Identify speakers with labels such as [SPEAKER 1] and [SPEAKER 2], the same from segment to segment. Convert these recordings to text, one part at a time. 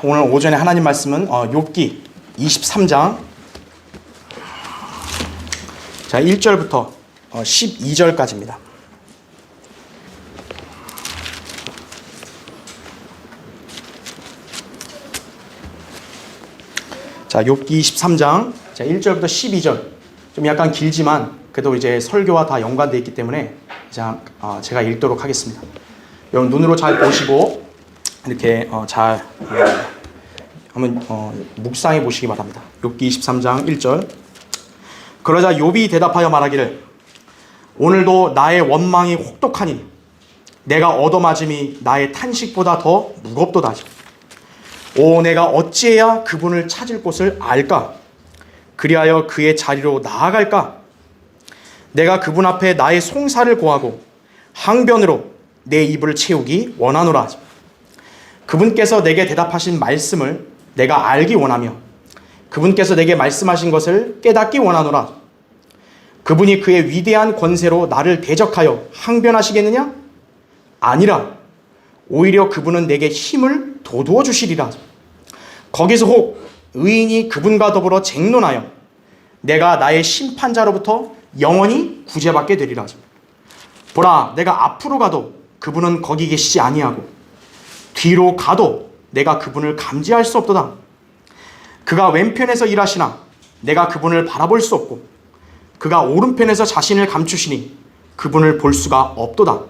[SPEAKER 1] 오늘 오전에 하나님 말씀은 욥기 23장 1절부터 12절까지입니다. 욥기 23장 1절부터 12절, 좀 약간 길지만 그래도 이제 설교와 다 연관되어 있기 때문에 제가 읽도록 하겠습니다. 여러분 눈으로 잘 보시고 이렇게 잘 한번 묵상해 보시기 바랍니다. 욥기 23장 1절. 그러자 욥이 대답하여 말하기를 오늘도 나의 원망이 혹독하니 내가 얻어맞음이 나의 탄식보다 더 무겁도다. 오, 내가 어찌해야 그분을 찾을 곳을 알까? 그리하여 그의 자리로 나아갈까? 내가 그분 앞에 나의 송사를 고하고 항변으로 내 입을 채우기 원하노라. 그분께서 내게 대답하신 말씀을 내가 알기 원하며 그분께서 내게 말씀하신 것을 깨닫기 원하노라. 그분이 그의 위대한 권세로 나를 대적하여 항변하시겠느냐? 아니라 오히려 그분은 내게 힘을 돋우어 주시리라. 거기서 혹 의인이 그분과 더불어 쟁론하여 내가 나의 심판자로부터 영원히 구제받게 되리라. 보라, 내가 앞으로 가도 그분은 거기 계시지 아니하고 뒤로 가도 내가 그분을 감지할 수 없도다. 그가 왼편에서 일하시나 내가 그분을 바라볼 수 없고 그가 오른편에서 자신을 감추시니 그분을 볼 수가 없도다.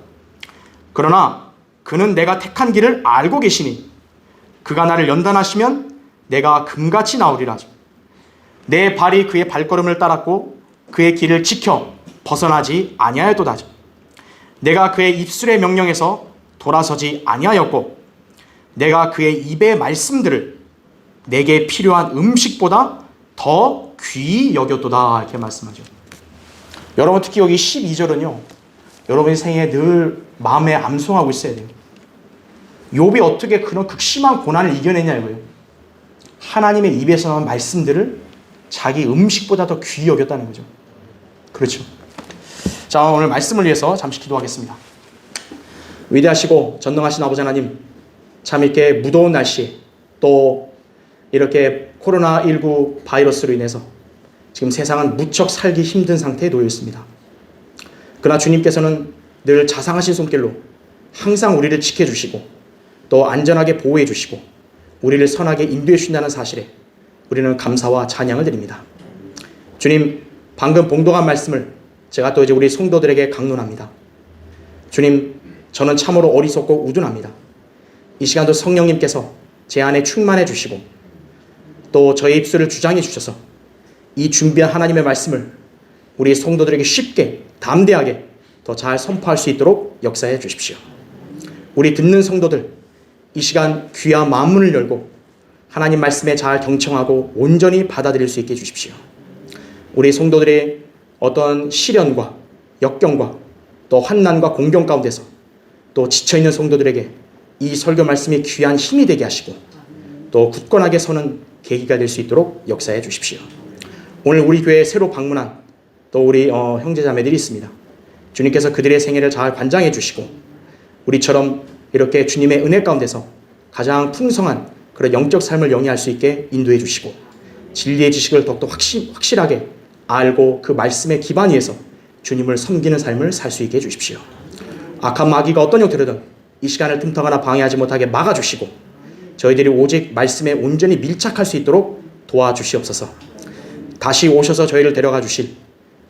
[SPEAKER 1] 그러나 그는 내가 택한 길을 알고 계시니 그가 나를 연단하시면 내가 금같이 나오리라. 내 발이 그의 발걸음을 따랐고 그의 길을 지켜 벗어나지 아니하였도다. 내가 그의 입술의 명령에서 돌아서지 아니하였고 내가 그의 입의 말씀들을 내게 필요한 음식보다 더 귀히 여겼도다. 이렇게 말씀하죠. 여러분 특히 여기 12절은요. 여러분의 생에 늘 마음에 암송하고 있어야 돼요. 욥이 어떻게 그런 극심한 고난을 이겨냈냐 이거예요. 하나님의 입에서 나온 말씀들을 자기 음식보다 더 귀히 여겼다는 거죠. 그렇죠. 자, 오늘 말씀을 위해서 잠시 기도하겠습니다. 위대하시고 전능하신 아버지 하나님, 참 이렇게 무더운 날씨에 또 이렇게 코로나19 바이러스로 인해서 지금 세상은 무척 살기 힘든 상태에 놓여 있습니다. 그러나 주님께서는 늘 자상하신 손길로 항상 우리를 지켜주시고 또 안전하게 보호해 주시고 우리를 선하게 인도해 주신다는 사실에 우리는 감사와 찬양을 드립니다. 주님, 방금 봉독한 말씀을 제가 또 이제 우리 성도들에게 강론합니다. 주님, 저는 참으로 어리석고 우둔합니다. 이 시간도 성령님께서 제 안에 충만해 주시고 또 저의 입술을 주장해 주셔서 이 준비한 하나님의 말씀을 우리 성도들에게 쉽게 담대하게 더 잘 선포할 수 있도록 역사해 주십시오. 우리 듣는 성도들 이 시간 귀와 마음문을 열고 하나님 말씀에 잘 경청하고 온전히 받아들일 수 있게 해주십시오. 우리 성도들의 어떤 시련과 역경과 또 환난과 공경 가운데서 또 지쳐있는 성도들에게 이 설교 말씀이 귀한 힘이 되게 하시고 또 굳건하게 서는 계기가 될 수 있도록 역사해 주십시오. 오늘 우리 교회에 새로 방문한 또 우리 형제자매들이 있습니다. 주님께서 그들의 생애를 잘 관장해 주시고 우리처럼 이렇게 주님의 은혜 가운데서 가장 풍성한 그런 영적 삶을 영위할 수 있게 인도해 주시고 진리의 지식을 더욱더 확실하게 알고 그 말씀의 기반 위에서 주님을 섬기는 삶을 살 수 있게 해주십시오. 악한 마귀가 어떤 형태로든 이 시간을 틈타거나 방해하지 못하게 막아주시고 저희들이 오직 말씀에 온전히 밀착할 수 있도록 도와주시옵소서. 다시 오셔서 저희를 데려가 주실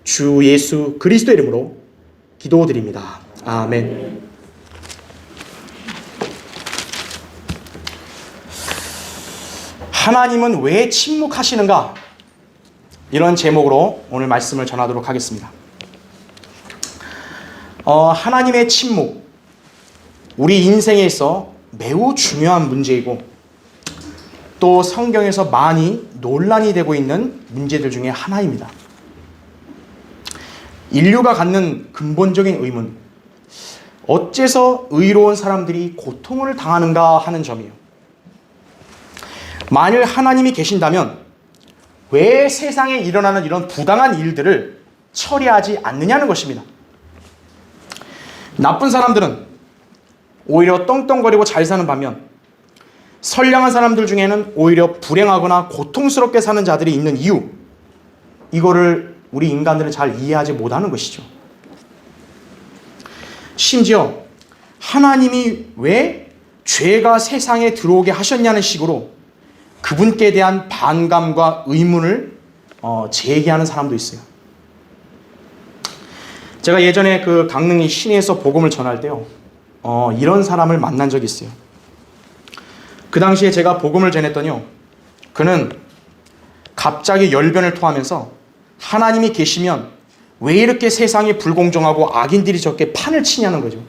[SPEAKER 1] 주 예수 그리스도 이름으로 기도드립니다. 아멘. 하나님은 왜 침묵하시는가? 이런 제목으로 오늘 말씀을 전하도록 하겠습니다. 하나님의 침묵, 우리 인생에 있어 매우 중요한 문제이고 또 성경에서 많이 논란이 되고 있는 문제들 중에 하나입니다. 인류가 갖는 근본적인 의문, 어째서 의로운 사람들이 고통을 당하는가 하는 점이에요. 만일 하나님이 계신다면 왜 세상에 일어나는 이런 부당한 일들을 처리하지 않느냐는 것입니다. 나쁜 사람들은 오히려 떵떵거리고 잘 사는 반면 선량한 사람들 중에는 오히려 불행하거나 고통스럽게 사는 자들이 있는 이유, 이거를 우리 인간들은 잘 이해하지 못하는 것이죠. 심지어 하나님이 왜 죄가 세상에 들어오게 하셨냐는 식으로 그분께 대한 반감과 의문을 제기하는 사람도 있어요. 제가 예전에 그 강릉이 시내에서 복음을 전할 때요, 이런 사람을 만난 적이 있어요. 그 당시에 제가 복음을 전했더니요, 그는 갑자기 열변을 토하면서 하나님이 계시면 왜 이렇게 세상이 불공정하고 악인들이 저렇게 판을 치냐는 거죠.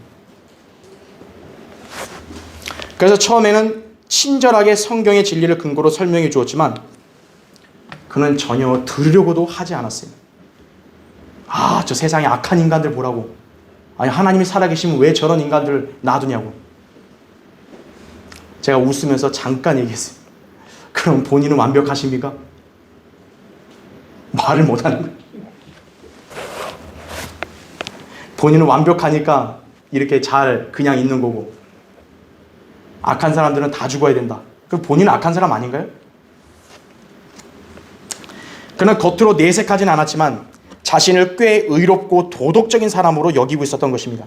[SPEAKER 1] 그래서 처음에는 친절하게 성경의 진리를 근거로 설명해 주었지만 그는 전혀 들으려고도 하지 않았어요. 저 세상에 악한 인간들 보라고. 아니, 하나님이 살아계시면 왜 저런 인간들을 놔두냐고. 제가 웃으면서 잠깐 얘기했어요. 그럼 본인은 완벽하십니까? 말을 못하는 거예요. 본인은 완벽하니까 이렇게 잘 그냥 있는 거고, 악한 사람들은 다 죽어야 된다. 그럼 본인은 악한 사람 아닌가요? 그는 겉으로 내색하진 않았지만 자신을 꽤 의롭고 도덕적인 사람으로 여기고 있었던 것입니다.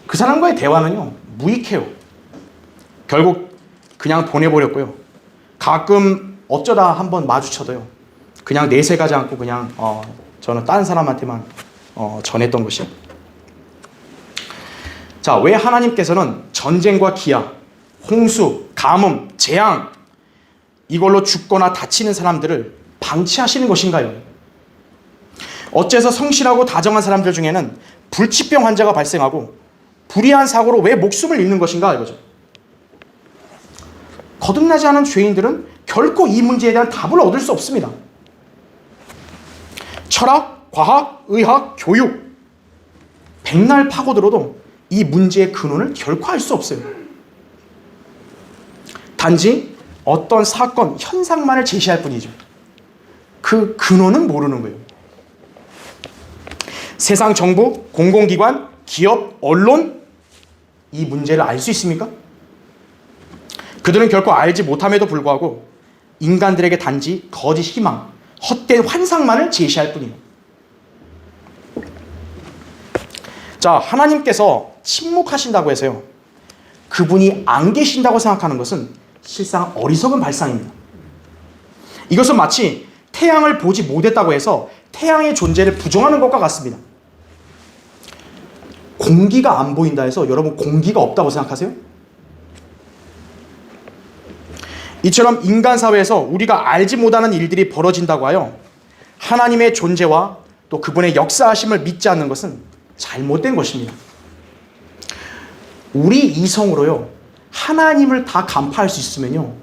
[SPEAKER 1] 그 사람과의 대화는요, 무익해요. 결국 그냥 보내버렸고요. 가끔 어쩌다 한번 마주쳐도요, 그냥 내색하지 않고 그냥 저는 다른 사람한테만 전했던 것이에요. 자, 왜 하나님께서는 전쟁과 기아, 홍수, 가뭄, 재앙, 이걸로 죽거나 다치는 사람들을 방치하시는 것인가요? 어째서 성실하고 다정한 사람들 중에는 불치병 환자가 발생하고 불의한 사고로 왜 목숨을 잃는 것인가 이거죠. 거듭나지 않은 죄인들은 결코 이 문제에 대한 답을 얻을 수 없습니다. 철학, 과학, 의학, 교육, 백날 파고들어도 이 문제의 근원을 결코 알 수 없어요. 단지 어떤 사건, 현상만을 제시할 뿐이죠. 그 근원은 모르는 거예요. 세상 정부, 공공기관, 기업, 언론, 이 문제를 알 수 있습니까? 그들은 결코 알지 못함에도 불구하고 인간들에게 단지 거짓 희망, 헛된 환상만을 제시할 뿐입니다. 자, 하나님께서 침묵하신다고 해서요, 그분이 안 계신다고 생각하는 것은 실상 어리석은 발상입니다. 이것은 마치 태양을 보지 못했다고 해서 태양의 존재를 부정하는 것과 같습니다. 공기가 안 보인다 해서 여러분 공기가 없다고 생각하세요? 이처럼 인간 사회에서 우리가 알지 못하는 일들이 벌어진다고 하여 하나님의 존재와 또 그분의 역사하심을 믿지 않는 것은 잘못된 것입니다. 우리 이성으로요, 하나님을 다 간파할 수 있으면요,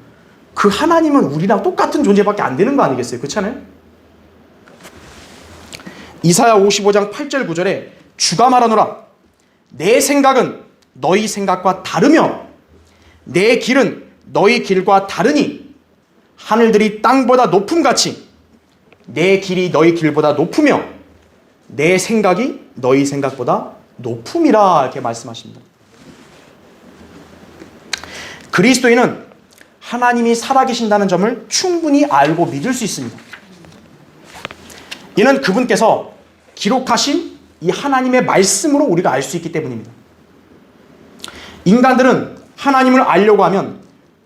[SPEAKER 1] 그 하나님은 우리랑 똑같은 존재밖에 안 되는 거 아니겠어요? 그렇지 않아요? 이사야 55장 8절 9절에 주가 말하노라, 내 생각은 너희 생각과 다르며 내 길은 너희 길과 다르니 하늘들이 땅보다 높음같이 내 길이 너희 길보다 높으며 내 생각이 너희 생각보다 높음이라, 이렇게 말씀하십니다. 그리스도인은 하나님이 살아계신다는 점을 충분히 알고 믿을 수 있습니다. 이는 그분께서 기록하신 이 하나님의 말씀으로 우리가 알 수 있기 때문입니다. 인간들은 하나님을 알려고 하면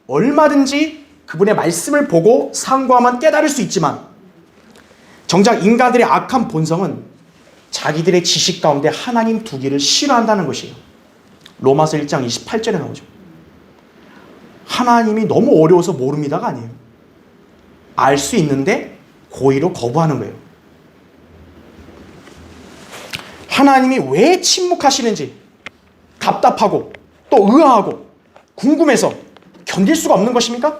[SPEAKER 1] 얼마든지 그분의 말씀을 보고 상고하면 깨달을 수 있지만 정작 인간들의 악한 본성은 자기들의 지식 가운데 하나님 두기를 싫어한다는 것이에요. 로마서 1장 28절에 나오죠. 하나님이 너무 어려워서 모릅니다가 아니에요. 알 수 있는데 고의로 거부하는 거예요. 하나님이 왜 침묵하시는지 답답하고 또 의아하고 궁금해서 견딜 수가 없는 것입니까?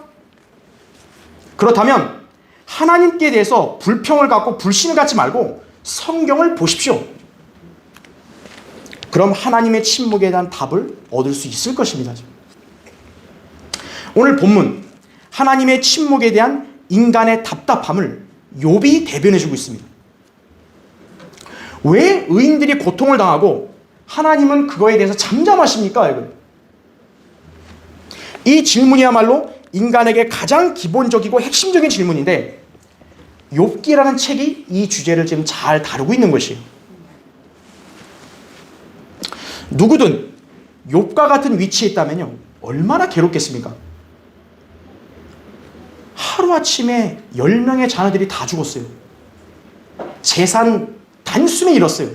[SPEAKER 1] 그렇다면 하나님께 대해서 불평을 갖고 불신을 갖지 말고 성경을 보십시오. 그럼 하나님의 침묵에 대한 답을 얻을 수 있을 것입니다. 오늘 본문, 하나님의 침묵에 대한 인간의 답답함을 욥이 대변해주고 있습니다. 왜 의인들이 고통을 당하고 하나님은 그거에 대해서 잠잠하십니까? 이 질문이야말로 인간에게 가장 기본적이고 핵심적인 질문인데 욥기라는 책이 이 주제를 지금 잘 다루고 있는 것이에요. 누구든 욥과 같은 위치에 있다면요, 얼마나 괴롭겠습니까? 하루아침에 10명의 자녀들이 다 죽었어요. 재산 단숨에 잃었어요.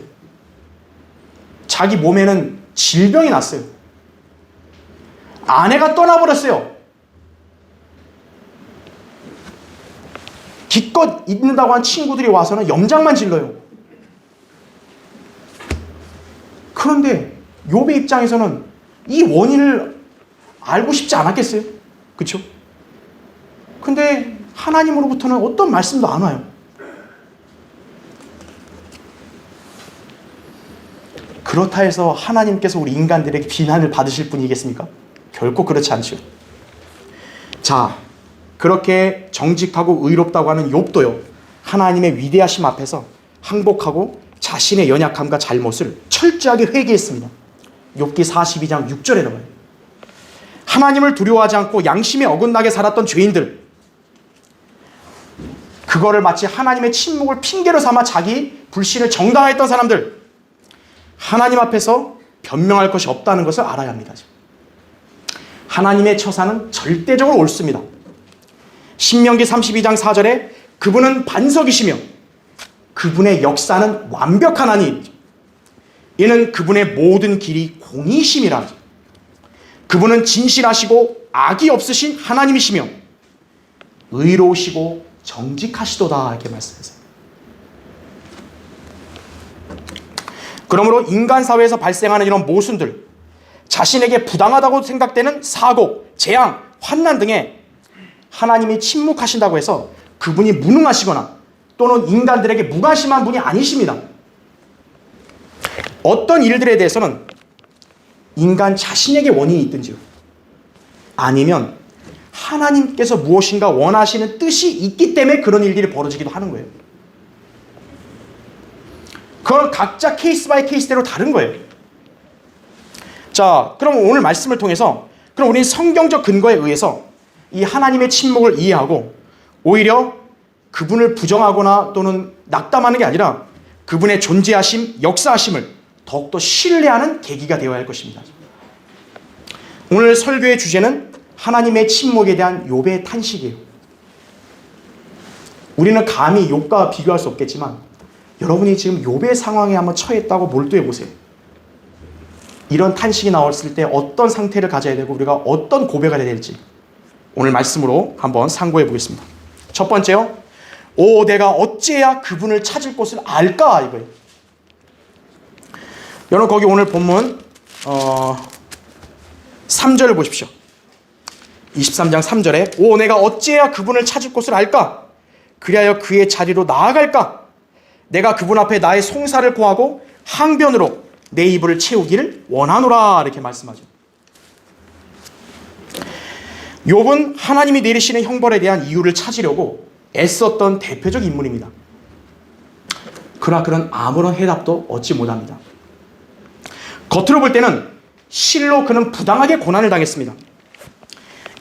[SPEAKER 1] 자기 몸에는 질병이 났어요. 아내가 떠나버렸어요. 기껏 있는다고 한 친구들이 와서는 염장만 질러요. 그런데 욥의 입장에서는 이 원인을 알고 싶지 않았겠어요? 그렇죠? 근데 하나님으로부터는 어떤 말씀도 안 와요. 그렇다 해서 하나님께서 우리 인간들에게 비난을 받으실 분이겠습니까? 결코 그렇지 않죠. 자, 그렇게 정직하고 의롭다고 하는 욥도요, 하나님의 위대하심 앞에서 항복하고 자신의 연약함과 잘못을 철저하게 회개했습니다. 욥기 42장 6절에 나와요. 하나님을 두려워하지 않고 양심에 어긋나게 살았던 죄인들, 그거를 마치 하나님의 침묵을 핑계로 삼아 자기 불신을 정당화했던 사람들, 하나님 앞에서 변명할 것이 없다는 것을 알아야 합니다. 하나님의 처사는 절대적으로 옳습니다. 신명기 32장 4절에 그분은 반석이시며 그분의 역사는 완벽하나니 이는 그분의 모든 길이 공의심이라. 그분은 진실하시고 악이 없으신 하나님이시며 의로우시고 정직하시도다, 이렇게 말씀하세요. 그러므로 인간 사회에서 발생하는 이런 모순들, 자신에게 부당하다고 생각되는 사고, 재앙, 환난 등에 하나님이 침묵하신다고 해서 그분이 무능하시거나 또는 인간들에게 무관심한 분이 아니십니다. 어떤 일들에 대해서는 인간 자신에게 원인이 있든지요, 아니면 하나님께서 무엇인가 원하시는 뜻이 있기 때문에 그런 일들이 벌어지기도 하는 거예요. 그건 각자 케이스 바이 케이스대로 다른 거예요. 자, 그럼 오늘 말씀을 통해서 그럼 우리는 성경적 근거에 의해서 이 하나님의 침묵을 이해하고 오히려 그분을 부정하거나 또는 낙담하는 게 아니라 그분의 존재하심, 역사하심을 더욱더 신뢰하는 계기가 되어야 할 것입니다. 오늘 설교의 주제는 하나님의 침묵에 대한 욥의 탄식이에요. 우리는 감히 욥과 비교할 수 없겠지만 여러분이 지금 욥의 상황에 한번 처했다고 몰두해 보세요. 이런 탄식이 나왔을 때 어떤 상태를 가져야 되고 우리가 어떤 고백을 해야 될지 오늘 말씀으로 한번 상고해 보겠습니다. 첫 번째요, 오 내가 어찌해야 그분을 찾을 곳을 알까, 이거예요. 여러분 거기 오늘 본문 3절을 보십시오. 23장 3절에 오 내가 어찌해야 그분을 찾을 곳을 알까, 그리하여 그의 자리로 나아갈까, 내가 그분 앞에 나의 송사를 고하고 항변으로 내 입을 채우기를 원하노라, 이렇게 말씀하죠. 욥은 하나님이 내리시는 형벌에 대한 이유를 찾으려고 애썼던 대표적 인물입니다. 그러나 그런 아무런 해답도 얻지 못합니다. 겉으로 볼 때는 실로 그는 부당하게 고난을 당했습니다.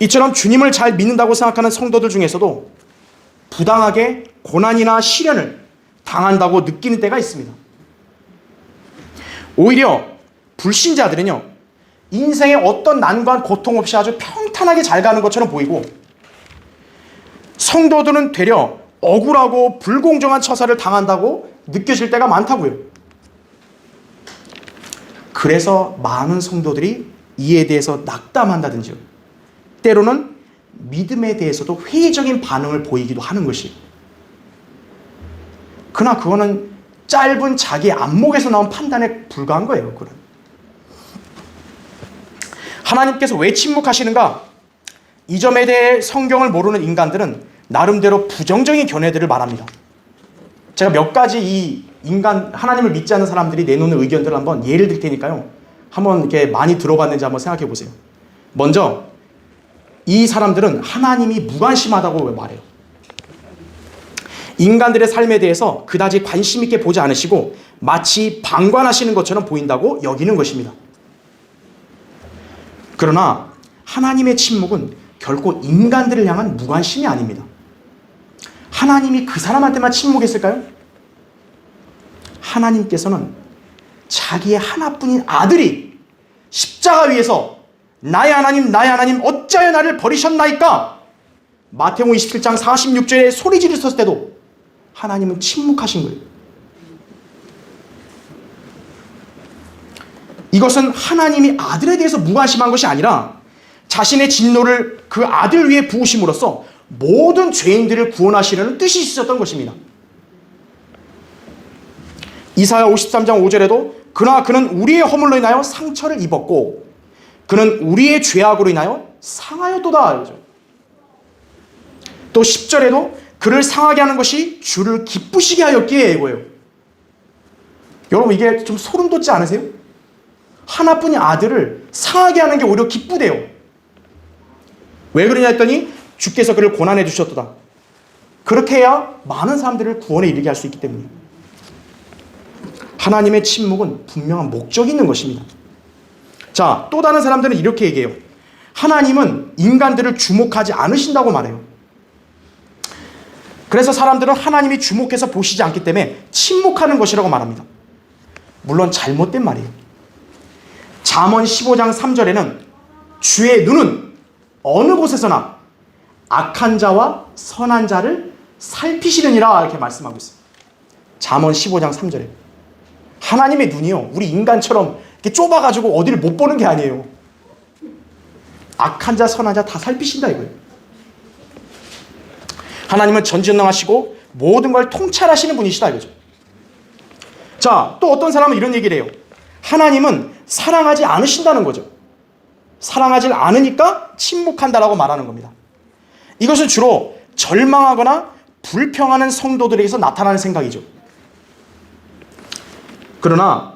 [SPEAKER 1] 이처럼 주님을 잘 믿는다고 생각하는 성도들 중에서도 부당하게 고난이나 시련을 당한다고 느끼는 때가 있습니다. 오히려 불신자들은요, 인생에 어떤 난관, 고통 없이 아주 평탄하게 잘 가는 것처럼 보이고 성도들은 되려 억울하고 불공정한 처사를 당한다고 느껴질 때가 많다고요. 그래서 많은 성도들이 이에 대해서 낙담한다든지요, 때로는 믿음에 대해서도 회의적인 반응을 보이기도 하는 것이. 그러나 그거는 짧은 자기 안목에서 나온 판단에 불과한 거예요. 그건. 하나님께서 왜 침묵하시는가? 이 점에 대해 성경을 모르는 인간들은 나름대로 부정적인 견해들을 말합니다. 제가 몇 가지 이 하나님을 믿지 않는 사람들이 내놓는 의견들을 한번 예를 들 테니까요, 한번 이렇게 많이 들어봤는지 한번 생각해 보세요. 먼저 이 사람들은 하나님이 무관심하다고 말해요. 인간들의 삶에 대해서 그다지 관심 있게 보지 않으시고 마치 방관하시는 것처럼 보인다고 여기는 것입니다. 그러나 하나님의 침묵은 결코 인간들을 향한 무관심이 아닙니다. 하나님이 그 사람한테만 침묵했을까요? 하나님께서는 자기의 하나뿐인 아들이 십자가 위에서 나의 하나님 어찌하여 나를 버리셨나이까? 마태복음 27장 46절에 소리 지르셨을 때도 하나님은 침묵하신 거예요. 이것은 하나님이 아들에 대해서 무관심한 것이 아니라 자신의 진노를 그 아들 위에 부으심으로써 모든 죄인들을 구원하시려는 뜻이 있었던 것입니다. 이사야 53장 5절에도 그러나 그는 우리의 허물로 인하여 상처를 입었고 그는 우리의 죄악으로 인하여 상하였도다. 또 10절에도 그를 상하게 하는 것이 주를 기쁘시게 하였기에 이거예요. 여러분 이게 좀 소름 돋지 않으세요? 하나뿐인 아들을 상하게 하는 게 오히려 기쁘대요. 왜 그러냐 했더니 주께서 그를 고난해 주셨도다. 그렇게 해야 많은 사람들을 구원에 이르게 할 수 있기 때문이에요. 하나님의 침묵은 분명한 목적이 있는 것입니다. 자, 또 다른 사람들은 이렇게 얘기해요. 하나님은 인간들을 주목하지 않으신다고 말해요. 그래서 사람들은 하나님이 주목해서 보시지 않기 때문에 침묵하는 것이라고 말합니다. 물론 잘못된 말이에요. 잠언 15장 3절에는 주의 눈은 어느 곳에서나 악한 자와 선한 자를 살피시느니라 이렇게 말씀하고 있어요. 잠언 15장 3절에 하나님의 눈이요 우리 인간처럼 이렇게 좁아가지고 어디를 못 보는 게 아니에요. 악한 자 선한 자 다 살피신다 이거예요. 하나님은 전지전능하시고 모든 걸 통찰하시는 분이시다 이거죠. 자, 또 어떤 사람은 이런 얘기를 해요. 하나님은 사랑하지 않으신다는 거죠. 사랑하지 않으니까 침묵한다라고 말하는 겁니다. 이것은 주로 절망하거나 불평하는 성도들에게서 나타나는 생각이죠. 그러나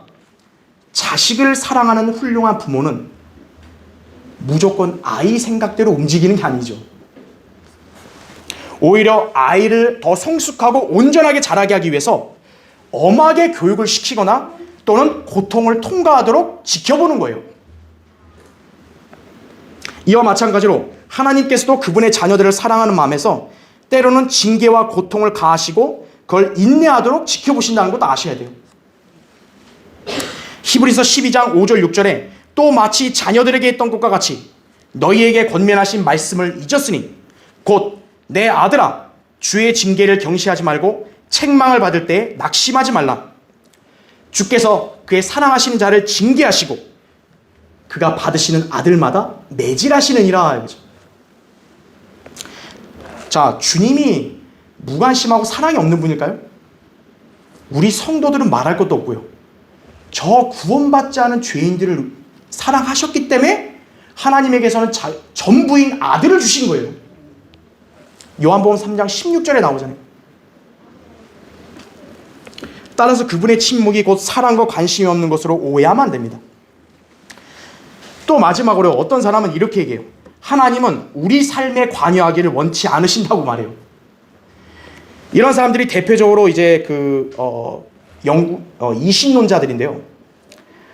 [SPEAKER 1] 자식을 사랑하는 훌륭한 부모는 무조건 아이 생각대로 움직이는 게 아니죠. 오히려 아이를 더 성숙하고 온전하게 자라게 하기 위해서 엄하게 교육을 시키거나 또는 고통을 통과하도록 지켜보는 거예요. 이와 마찬가지로 하나님께서도 그분의 자녀들을 사랑하는 마음에서 때로는 징계와 고통을 가하시고 그걸 인내하도록 지켜보신다는 것도 아셔야 돼요. 히브리서 12장 5절 6절에 또 마치 자녀들에게 했던 것과 같이 너희에게 권면하신 말씀을 잊었으니 곧 내 아들아 주의 징계를 경시하지 말고 책망을 받을 때 낙심하지 말라. 주께서 그의 사랑하시는 자를 징계하시고 그가 받으시는 아들마다 매질하시느니라. 자, 주님이 무관심하고 사랑이 없는 분일까요? 우리 성도들은 말할 것도 없고요. 저 구원받지 않은 죄인들을 사랑하셨기 때문에 하나님에게서는 전부인 아들을 주신 거예요. 요한복음 3장 16절에 나오잖아요. 따라서 그분의 침묵이 곧 사랑과 관심이 없는 것으로 오해하면 안 됩니다. 또 마지막으로 어떤 사람은 이렇게 얘기해요. 하나님은 우리 삶에 관여하기를 원치 않으신다고 말해요. 이런 사람들이 대표적으로 이제 이신론자들인데요.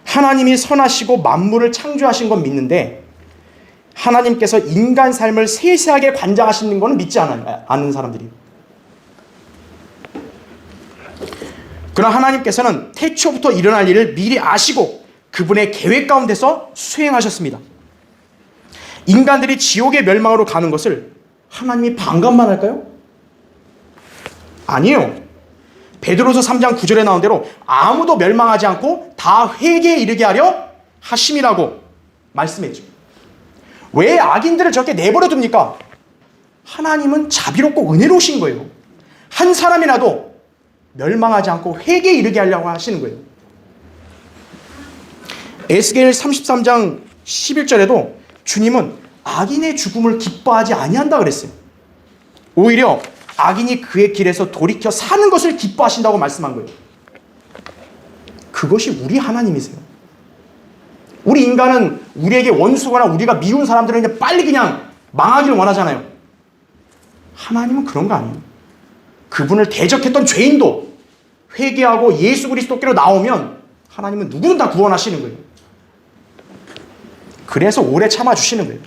[SPEAKER 1] 하나님이 선하시고 만물을 창조하신 건 믿는데 하나님께서 인간 삶을 세세하게 관장하시는 것은 믿지 않는 사람들이에요. 그러나 하나님께서는 태초부터 일어날 일을 미리 아시고 그분의 계획 가운데서 수행하셨습니다. 인간들이 지옥의 멸망으로 가는 것을 하나님이 반감만 할까요? 아니에요. 베드로서 3장 9절에 나온 대로 아무도 멸망하지 않고 다 회개에 이르게 하려 하심이라고 말씀했죠. 왜 악인들을 저렇게 내버려 둡니까? 하나님은 자비롭고 은혜로우신 거예요. 한 사람이라도 멸망하지 않고 회개에 이르게 하려고 하시는 거예요. 에스겔 33장 11절에도 주님은 악인의 죽음을 기뻐하지 아니한다 그랬어요. 오히려 악인이 그의 길에서 돌이켜 사는 것을 기뻐하신다고 말씀한 거예요. 그것이 우리 하나님이세요. 우리 인간은 우리에게 원수거나 우리가 미운 사람들은 그냥 빨리 그냥 망하기를 원하잖아요. 하나님은 그런 거 아니에요. 그분을 대적했던 죄인도 회개하고 예수 그리스도께로 나오면 하나님은 누구든 다 구원하시는 거예요. 그래서 오래 참아주시는 거예요.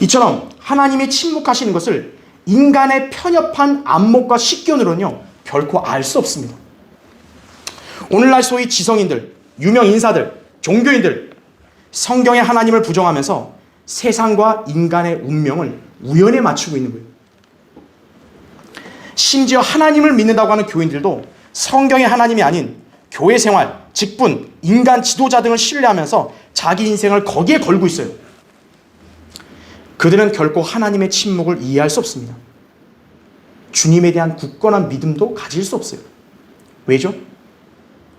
[SPEAKER 1] 이처럼 하나님이 침묵하시는 것을 인간의 편협한 안목과 식견으로는요 결코 알 수 없습니다. 오늘날 소위 지성인들, 유명 인사들, 종교인들, 성경의 하나님을 부정하면서 세상과 인간의 운명을 우연에 맞추고 있는 거예요. 심지어 하나님을 믿는다고 하는 교인들도 성경의 하나님이 아닌 교회 생활, 직분, 인간 지도자 등을 신뢰하면서 자기 인생을 거기에 걸고 있어요. 그들은 결코 하나님의 침묵을 이해할 수 없습니다. 주님에 대한 굳건한 믿음도 가질 수 없어요. 왜죠?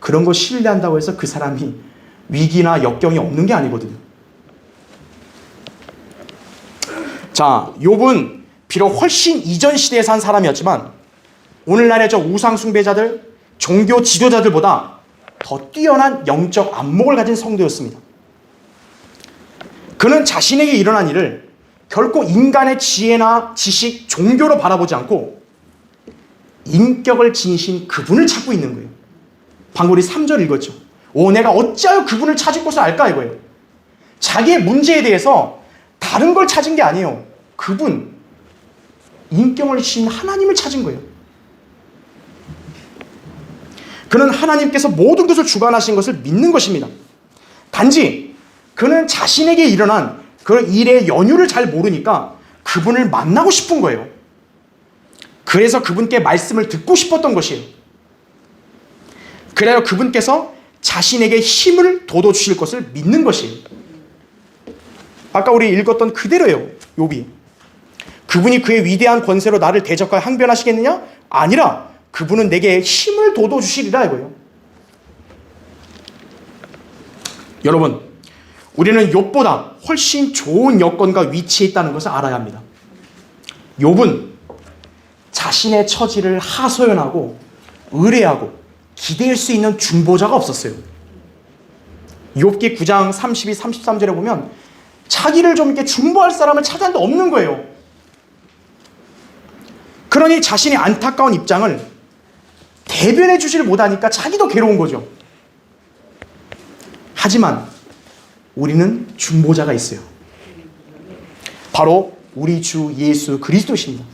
[SPEAKER 1] 그런 거 신뢰한다고 해서 그 사람이 위기나 역경이 없는 게 아니거든요. 자, 욥은 비록 훨씬 이전 시대에 산 사람이었지만 오늘날의 저 우상 숭배자들, 종교 지도자들보다 더 뛰어난 영적 안목을 가진 성도였습니다. 그는 자신에게 일어난 일을 결코 인간의 지혜나 지식, 종교로 바라보지 않고 인격을 지니신 그분을 찾고 있는 거예요. 방금 우리 3절 읽었죠. 오, 내가 어찌하여 그분을 찾을 곳을 알까 이거예요. 자기의 문제에 대해서 다른 걸 찾은 게 아니에요. 그분, 인격을 지닌 하나님을 찾은 거예요. 그는 하나님께서 모든 것을 주관하신 것을 믿는 것입니다. 단지 그는 자신에게 일어난 그 일의 연유를 잘 모르니까 그분을 만나고 싶은 거예요. 그래서 그분께 말씀을 듣고 싶었던 것이에요. 그래야 그분께서 자신에게 힘을 돋워주실 것을 믿는 것이에요. 아까 우리 읽었던 그대로예요. 욥이. 그분이 그의 위대한 권세로 나를 대적하여 항변하시겠느냐? 아니라 그분은 내게 힘을 돋워주시리라 이거예요. 여러분, 우리는 욥보다 훨씬 좋은 여건과 위치에 있다는 것을 알아야 합니다. 욥은 자신의 처지를 하소연하고 의뢰하고 기댈 수 있는 중보자가 없었어요. 욥기 9장 32, 33절에 보면 자기를 좀 이렇게 중보할 사람을 찾았는데 없는 거예요. 그러니 자신이 안타까운 입장을 대변해 주지를 못하니까 자기도 괴로운 거죠. 하지만 우리는 중보자가 있어요. 바로 우리 주 예수 그리스도십니다.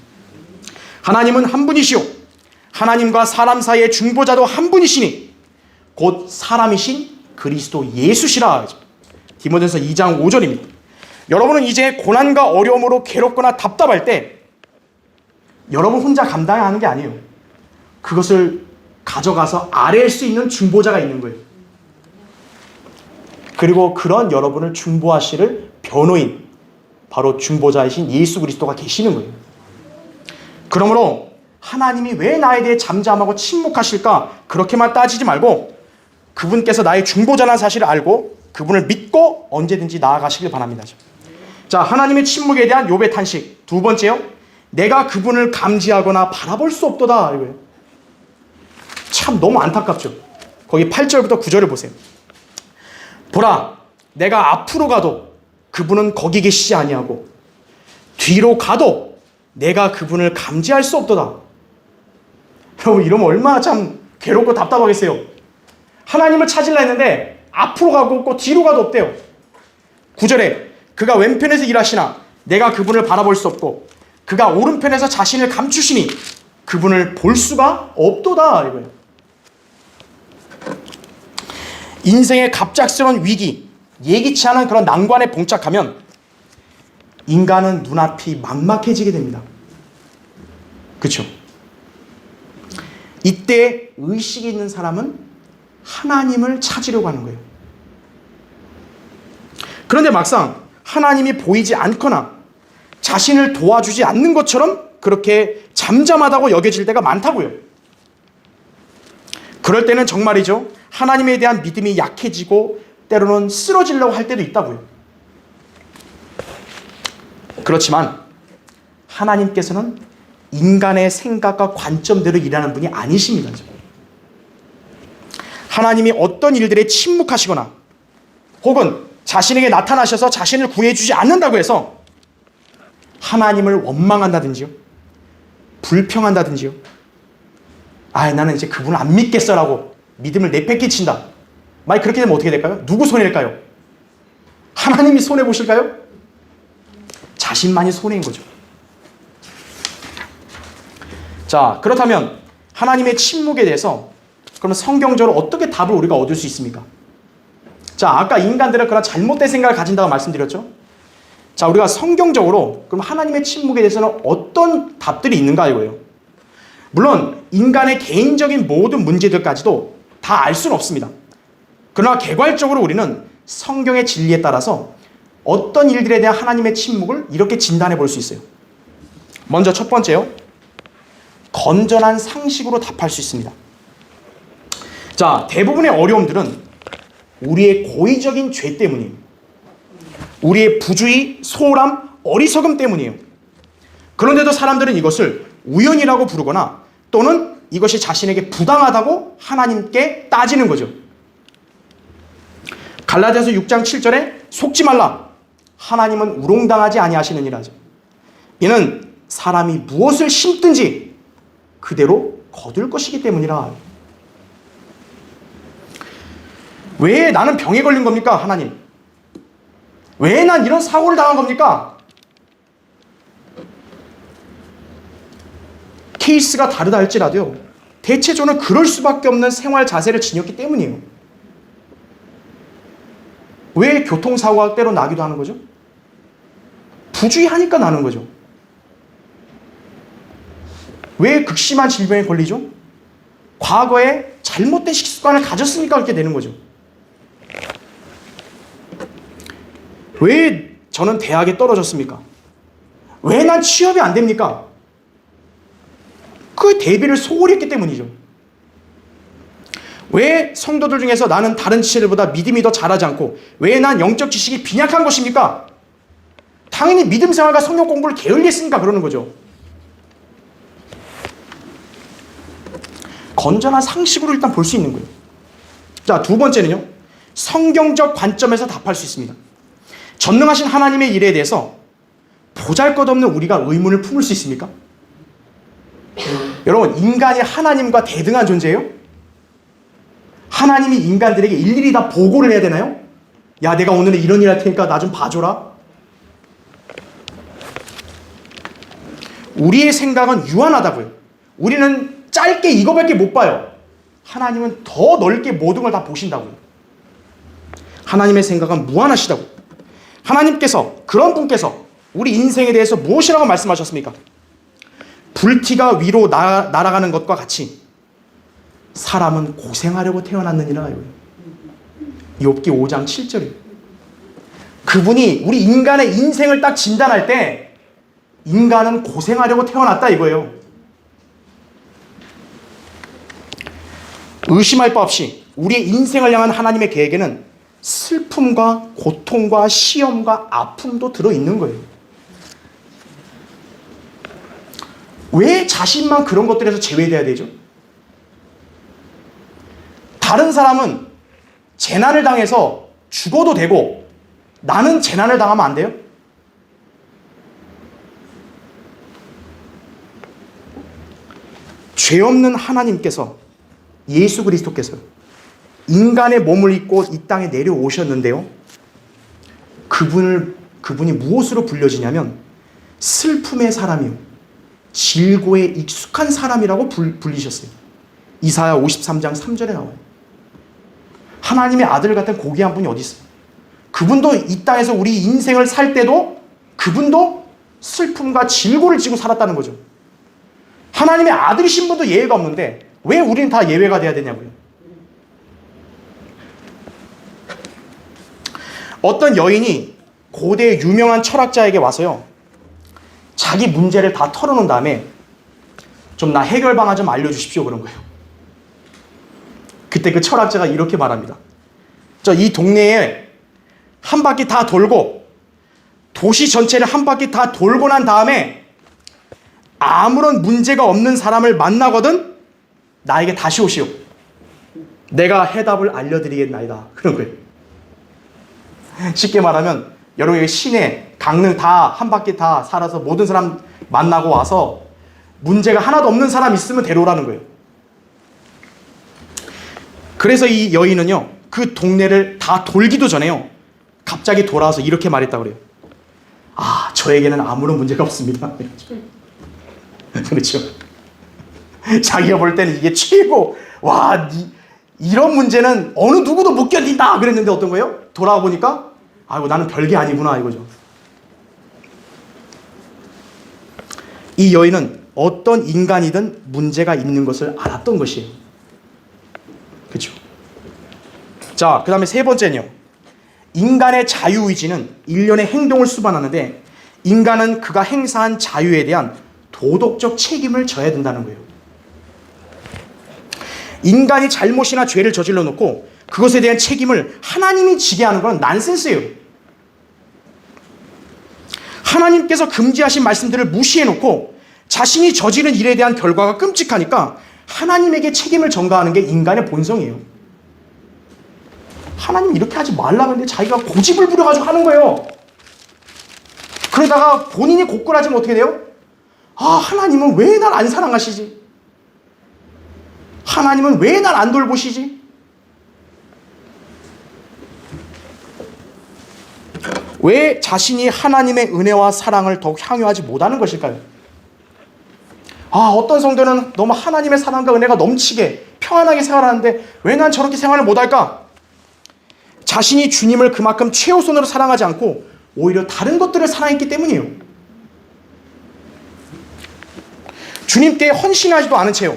[SPEAKER 1] 하나님은 한 분이시오. 하나님과 사람 사이의 중보자도 한 분이시니 곧 사람이신 그리스도 예수시라. 디모데전서 2장 5절입니다. 여러분은 이제 고난과 어려움으로 괴롭거나 답답할 때 여러분 혼자 감당하는 게 아니에요. 그것을 가져가서 아뢰일 수 있는 중보자가 있는 거예요. 그리고 그런 여러분을 중보하실 변호인, 바로 중보자이신 예수 그리스도가 계시는 거예요. 그러므로 하나님이 왜 나에 대해 잠잠하고 침묵하실까 그렇게만 따지지 말고 그분께서 나의 중보자라는 사실을 알고 그분을 믿고 언제든지 나아가시길 바랍니다. 자, 하나님의 침묵에 대한 욥의 탄식. 두 번째요, 내가 그분을 감지하거나 바라볼 수 없도다 이거예요. 참 너무 안타깝죠. 거기 8절부터 9절을 보세요. 보라, 내가 앞으로 가도 그분은 거기 계시지 아니하고 뒤로 가도 내가 그분을 감지할 수 없도다. 여러분, 이러면 얼마나 참 괴롭고 답답하겠어요. 하나님을 찾으려 했는데 앞으로 가고 없고 뒤로 가도 없대요. 9절에 그가 왼편에서 일하시나 내가 그분을 바라볼 수 없고 그가 오른편에서 자신을 감추시니 그분을 볼 수가 없도다 이거예요. 인생의 갑작스러운 위기, 예기치 않은 그런 난관에 봉착하면 인간은 눈앞이 막막해지게 됩니다. 그렇죠? 이때 의식이 있는 사람은 하나님을 찾으려고 하는 거예요. 그런데 막상 하나님이 보이지 않거나 자신을 도와주지 않는 것처럼 그렇게 잠잠하다고 여겨질 때가 많다고요. 그럴 때는 정말이죠, 하나님에 대한 믿음이 약해지고 때로는 쓰러지려고 할 때도 있다고요. 그렇지만 하나님께서는 인간의 생각과 관점대로 일하는 분이 아니십니다. 하나님이 어떤 일들에 침묵하시거나 혹은 자신에게 나타나셔서 자신을 구해주지 않는다고 해서 하나님을 원망한다든지요, 불평한다든지요, 나는 이제 그분을 안 믿겠어라고 믿음을 내팽개친다. 만약 그렇게 되면 어떻게 될까요? 누구 손해일까요? 하나님이 손해보실까요? 자신만이 손해인 거죠. 자, 그렇다면 하나님의 침묵에 대해서 그러면 성경적으로 어떻게 답을 우리가 얻을 수 있습니까? 자, 아까 인간들은 그런 잘못된 생각을 가진다고 말씀드렸죠. 자, 우리가 성경적으로 그럼 하나님의 침묵에 대해서는 어떤 답들이 있는가 이거예요. 물론 인간의 개인적인 모든 문제들까지도 다 알 수는 없습니다. 그러나 개괄적으로 우리는 성경의 진리에 따라서 어떤 일들에 대한 하나님의 침묵을 이렇게 진단해 볼 수 있어요. 먼저 첫 번째요. 건전한 상식으로 답할 수 있습니다. 자, 대부분의 어려움들은 우리의 고의적인 죄 때문이에요. 우리의 부주의, 소홀함, 어리석음 때문이에요. 그런데도 사람들은 이것을 우연이라고 부르거나 또는 이것이 자신에게 부당하다고 하나님께 따지는 거죠. 갈라디아서 6장 7절에 속지 말라. 하나님은 우롱당하지 아니하시느니라 하죠. 이는 사람이 무엇을 심든지 그대로 거둘 것이기 때문이라. 왜 나는 병에 걸린 겁니까, 하나님? 왜 난 이런 사고를 당한 겁니까? 케이스가 다르다 할지라도요, 대체적으로 그럴 수밖에 없는 생활 자세를 지녔기 때문이에요. 왜 교통사고가 때로 나기도 하는 거죠? 부주의하니까 나는 거죠. 왜 극심한 질병에 걸리죠? 과거에 잘못된 식습관을 가졌으니까 그렇게 되는 거죠. 왜 저는 대학에 떨어졌습니까? 왜 난 취업이 안 됩니까? 그 대비를 소홀히 했기 때문이죠. 왜 성도들 중에서 나는 다른 지체들보다 믿음이 더 잘하지 않고 왜 난 영적 지식이 빈약한 것입니까? 당연히 믿음 생활과 성경 공부를 게을리했으니까 그러는 거죠. 건전한 상식으로 일단 볼 수 있는 거예요. 자, 두 번째는요. 성경적 관점에서 답할 수 있습니다. 전능하신 하나님의 일에 대해서 보잘것없는 우리가 의문을 품을 수 있습니까? 여러분, 인간이 하나님과 대등한 존재예요? 하나님이 인간들에게 일일이 다 보고를 해야 되나요? 야, 내가 오늘은 이런 일 할 테니까 나 좀 봐줘라. 우리의 생각은 유한하다고요. 우리는 짧게 이거밖에 못 봐요. 하나님은 더 넓게 모든 걸 다 보신다고요. 하나님의 생각은 무한하시다고요. 하나님께서, 그런 분께서 우리 인생에 대해서 무엇이라고 말씀하셨습니까? 불티가 위로 날아가는 것과 같이 사람은 고생하려고 태어났느니라. 욥기 5장 7절이에요. 그분이 우리 인간의 인생을 딱 진단할 때 인간은 고생하려고 태어났다 이거예요. 의심할 바 없이 우리의 인생을 향한 하나님의 계획에는 슬픔과 고통과 시험과 아픔도 들어있는 거예요. 왜 자신만 그런 것들에서 제외돼야 되죠? 다른 사람은 재난을 당해서 죽어도 되고 나는 재난을 당하면 안 돼요? 죄 없는 하나님께서, 예수 그리스도께서 인간의 몸을 입고 이 땅에 내려오셨는데요. 그분이 무엇으로 불려지냐면 슬픔의 사람이요, 질고에 익숙한 사람이라고 불리셨어요. 이사야 53장 3절에 나와요. 하나님의 아들 같은 고귀한 분이 어디 있어요? 그분도 이 땅에서 우리 인생을 살 때도 그분도 슬픔과 질고를 지고 살았다는 거죠. 하나님의 아들이신 분도 예외가 없는데 왜 우리는 다 예외가 돼야 되냐고요. 어떤 여인이 고대 유명한 철학자에게 와서요, 자기 문제를 다 털어놓은 다음에 좀 나 해결 방안 좀 알려주십시오 그런 거예요. 그때 그 철학자가 이렇게 말합니다. 이 동네에 한 바퀴 다 돌고 도시 전체를 한 바퀴 다 돌고 난 다음에 아무런 문제가 없는 사람을 만나거든 나에게 다시 오시오. 내가 해답을 알려드리겠나이다. 그런 거예요. 쉽게 말하면 여러분 시내, 강릉 다 한 바퀴 다 살아서 모든 사람 만나고 와서 문제가 하나도 없는 사람 있으면 데려오라는 거예요. 그래서 이 여인은요, 그 동네를 다 돌기도 전에요, 갑자기 돌아와서 이렇게 말했다고 그래요. 아, 저 저에게는 아무런 문제가 없습니다. 그렇죠. 자기가 볼 때는 이게 최고, 와, 이런 문제는 어느 누구도 못 견딘다 그랬는데 어떤 거예요? 돌아와 보니까 아이고 나는 별게 아니구나 이거죠. 이 여인은 어떤 인간이든 문제가 있는 것을 알았던 것이에요. 그렇죠. 자, 그 다음에 세 번째는요. 인간의 자유의지는 일련의 행동을 수반하는데 인간은 그가 행사한 자유에 대한 도덕적 책임을 져야 된다는 거예요. 인간이 잘못이나 죄를 저질러 놓고 그것에 대한 책임을 하나님이 지게 하는 건 난센스예요. 하나님께서 금지하신 말씀들을 무시해 놓고 자신이 저지른 일에 대한 결과가 끔찍하니까 하나님에게 책임을 전가하는 게 인간의 본성이에요. 하나님 이렇게 하지 말라고 했는데 자기가 고집을 부려가지고 하는 거예요. 그러다가 본인이 고꾸라지면 어떻게 돼요? 아, 하나님은 왜 날 안 사랑하시지? 하나님은 왜 날 안 돌보시지? 왜 자신이 하나님의 은혜와 사랑을 더욱 향유하지 못하는 것일까요? 아, 어떤 성도는 너무 하나님의 사랑과 은혜가 넘치게 평안하게 생활하는데 왜 난 저렇게 생활을 못할까? 자신이 주님을 그만큼 최우선으로 사랑하지 않고 오히려 다른 것들을 사랑했기 때문이에요. 주님께 헌신하지도 않은 채요.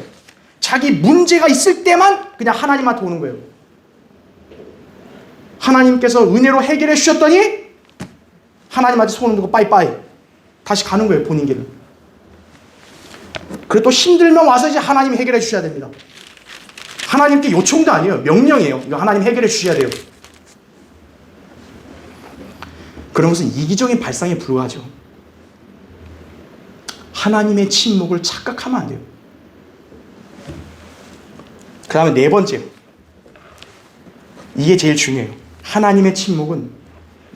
[SPEAKER 1] 자기 문제가 있을 때만 그냥 하나님한테 오는 거예요. 하나님께서 은혜로 해결해 주셨더니 하나님한테 손을 들고 빠이빠이 다시 가는 거예요. 본인 길을. 그리고 또 힘들면 와서 이제 하나님 해결해 주셔야 됩니다. 하나님께 요청도 아니에요. 명령이에요. 이거 하나님 해결해 주셔야 돼요. 그런 것은 이기적인 발상에 불과하죠. 하나님의 침묵을 착각하면 안 돼요. 그 다음에 네 번째요. 이게 제일 중요해요. 하나님의 침묵은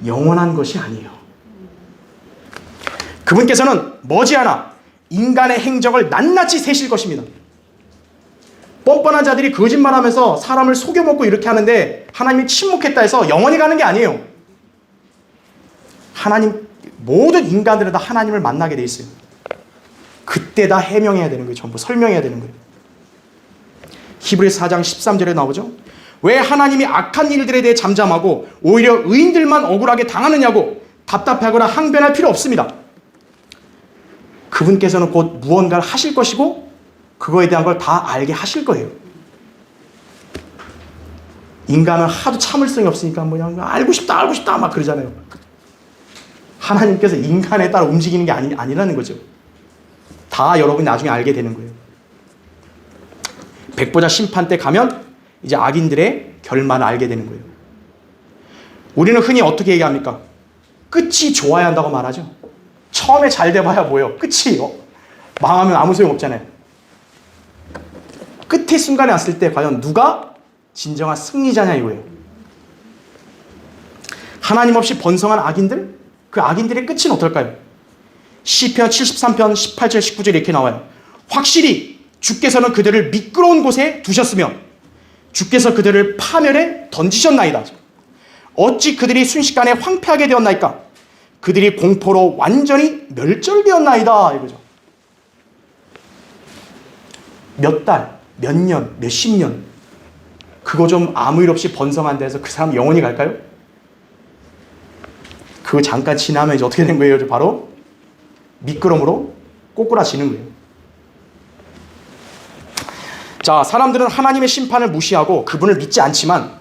[SPEAKER 1] 영원한 것이 아니에요. 그분께서는 머지않아 인간의 행적을 낱낱이 세실 것입니다. 뻔뻔한 자들이 거짓말하면서 사람을 속여먹고 이렇게 하는데 하나님이 침묵했다 해서 영원히 가는 게 아니에요. 하나님, 모든 인간들은 다 하나님을 만나게 돼 있어요. 그때 다 해명해야 되는 거예요. 전부 설명해야 되는 거예요. 히브리서 4장 13절에 나오죠. 왜 하나님이 악한 일들에 대해 잠잠하고 오히려 의인들만 억울하게 당하느냐고 답답하거나 항변할 필요 없습니다. 그분께서는 곧 무언가를 하실 것이고 그거에 대한 걸 다 알게 하실 거예요. 인간은 하도 참을성이 없으니까 뭐 그냥 알고 싶다 막 그러잖아요. 하나님께서 인간에 따라 움직이는 게 아니라는 거죠. 다 여러분이 나중에 알게 되는 거예요. 백보자 심판 때 가면 이제 악인들의 결말을 알게 되는 거예요. 우리는 흔히 어떻게 얘기합니까? 끝이 좋아야 한다고 말하죠. 처음에 잘 돼봐야 뭐예요? 끝이 망하면 아무 소용 없잖아요. 끝의 순간에 왔을 때 과연 누가 진정한 승리자냐 이거예요. 하나님 없이 번성한 악인들? 그 악인들의 끝은 어떨까요? 시편 73편 18절 19절 이렇게 나와요. 확실히 주께서는 그들을 미끄러운 곳에 두셨으며 주께서 그들을 파멸에 던지셨나이다. 어찌 그들이 순식간에 황폐하게 되었나이까? 그들이 공포로 완전히 멸절되었나이다. 이거죠. 몇 달, 몇 년, 몇십 년 그거 좀 아무 일 없이 번성한 데서 그 사람 영원히 갈까요? 그거 잠깐 지나면 이제 어떻게 된 거예요? 바로 미끄럼으로 꼬꾸라지는 거예요. 자, 사람들은 하나님의 심판을 무시하고 그분을 믿지 않지만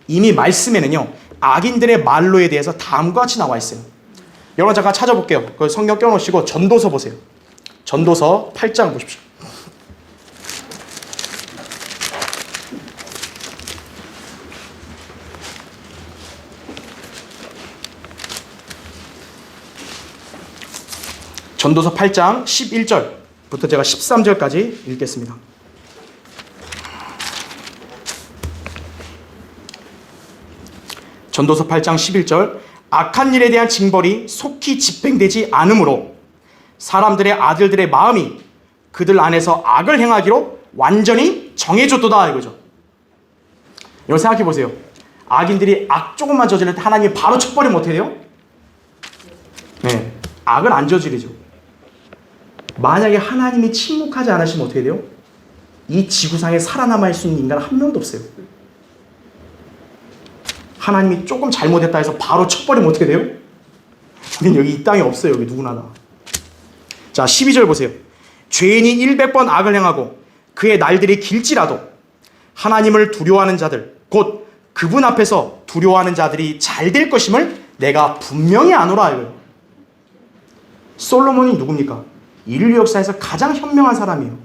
[SPEAKER 1] 이미 말씀에는요, 악인들의 말로에 대해서 다음과 같이 나와 있어요. 여러분 잠깐 찾아볼게요. 그 성경 껴놓으시고 전도서 보세요. 전도서 8장 보십시오. 전도서 8장 11절부터 제가 13절까지 읽겠습니다. 전도서 8장 11절 악한 일에 대한 징벌이 속히 집행되지 않으므로 사람들의 아들들의 마음이 그들 안에서 악을 행하기로 완전히 정해졌도다 이거죠. 여러분 생각해 보세요. 악인들이 악 조금만 저지를 때 하나님이 바로 쳐버리면 어떻게 돼요? 네. 악을 안 저지르죠. 만약에 하나님이 침묵하지 않으시면 어떻게 돼요? 이 지구상에 살아남을 수 있는 인간은 한 명도 없어요. 하나님이 조금 잘못했다 해서 바로 쳐버리면 어떻게 돼요? 우린 여기 이 땅에 없어요. 여기 누구나 다. 자, 12절 보세요. 죄인이 100번 악을 행하고 그의 날들이 길지라도 하나님을 두려워하는 자들, 곧 그분 앞에서 두려워하는 자들이 잘 될 것임을 내가 분명히 아노라. 이거예요. 솔로몬이 누굽니까? 인류 역사에서 가장 현명한 사람이에요.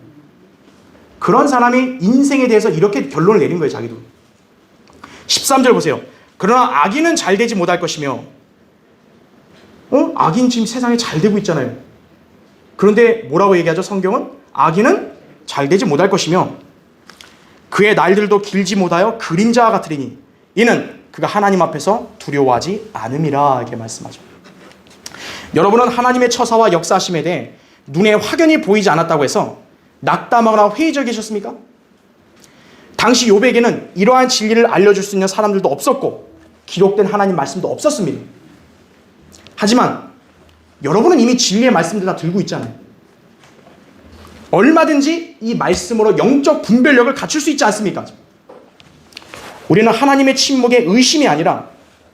[SPEAKER 1] 그런 사람이 인생에 대해서 이렇게 결론을 내린 거예요. 자기도. 13절 보세요. 그러나 악인은 잘 되지 못할 것이며, 악인 지금 세상에 잘 되고 있잖아요. 그런데 뭐라고 얘기하죠? 성경은 악인은 잘 되지 못할 것이며 그의 날들도 길지 못하여 그림자와 같으리니 이는 그가 하나님 앞에서 두려워하지 않음이라. 이렇게 말씀하죠. 여러분은 하나님의 처사와 역사하심에 대해 눈에 확연히 보이지 않았다고 해서 낙담하거나 회의적이셨습니까? 당시 욥에게는 이러한 진리를 알려줄 수 있는 사람들도 없었고 기록된 하나님 말씀도 없었습니다. 하지만 여러분은 이미 진리의 말씀들 다 들고 있잖아요. 얼마든지 이 말씀으로 영적 분별력을 갖출 수 있지 않습니까? 우리는 하나님의 침묵에 의심이 아니라